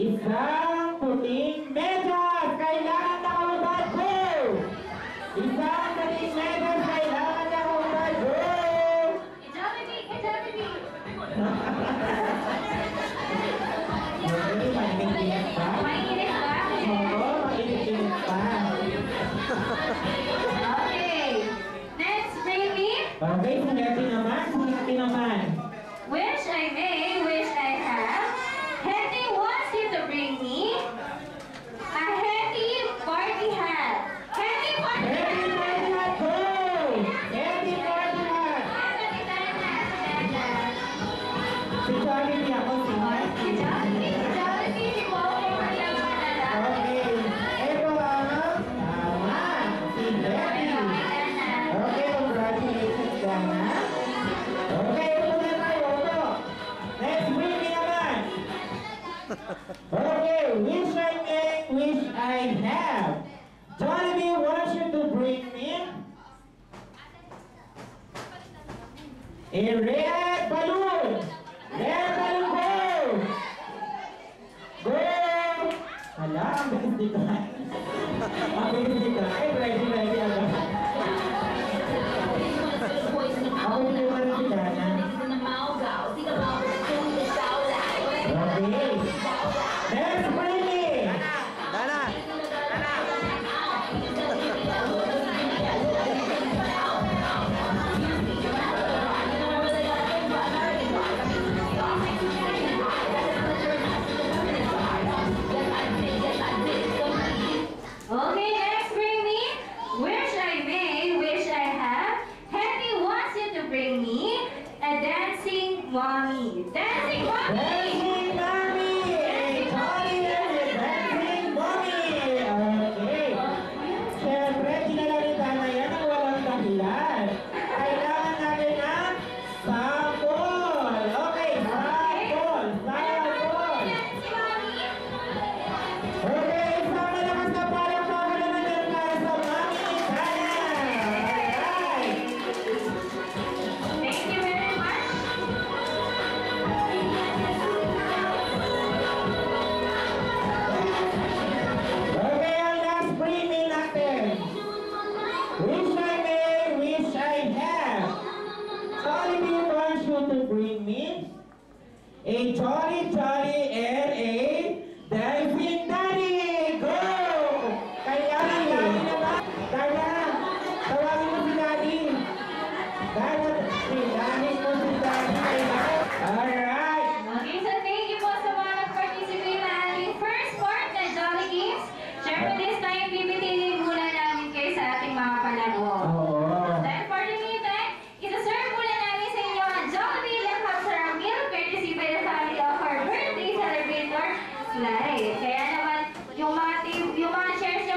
isang puting medyas. Kailangan nakaubad ko. Isang puting medyas. Kailangan nakaubad ko. Mainit pa? Oo, mainit pa. Okay. Next, bring me. Okay, singati naman. Wish I may, wish I have. Hetty wants you to bring me a Hetty party hat. Hetty party hat. Happy party hat, go! Happy party hat. Si Jollibee ako, si Mike. Si Jollibee, si Coco, Okay. Ito ang tama. Si Betty. Okay, congratulations, Dana. Okay, ito na tayo. Ito. Next week naman. Okay, wish I make, wish I have. Jollibee wants you to bring me a red balloon. Red balloon, go! Go! Hala, ang bilis dito. Ang bilis dito. Ay, ready agad. Ako hindi naman si Dana. Okay. Next, Britney. Dana! Okay, next, bring me. Wish I may, wish I have. Hetty wants you to bring me a dancing mommy. Dancing mommy! Dancing Mommy. Jollibee and the Dancing Mommy. Okay. Siyempre, kinalalitan na yan ang walang dahilan. Kailangan natin ng sample. Okay, sample. Sample. Dancing mommy! Okay, isang malakas na palakpakan naman yan para sa Mami ni Dana. Alright. Thank you very much. Okay, ang last premium natin. Wish I may, wish I have. Jollibee wants you to bring me a Jolly and a Delphine Daddy. Go! Kailangan Daddy naman. Dana, tawagin mo si Daddy. Dana, tawagin mo si Daddy. Alright. Okay, so thank you po sa mga nag-participate na ating first part na Jolly Games. Siyempre, this time, pipiliin muna namin kayo sa ating mga palaro. Oo. Dahil for the meantime, isa-serve muna namin sa inyo ang Jollibee Lamb Sarang Meal courtesy by the family of our birthday celebrator, Slide. Kaya naman, yung mga chairs nyo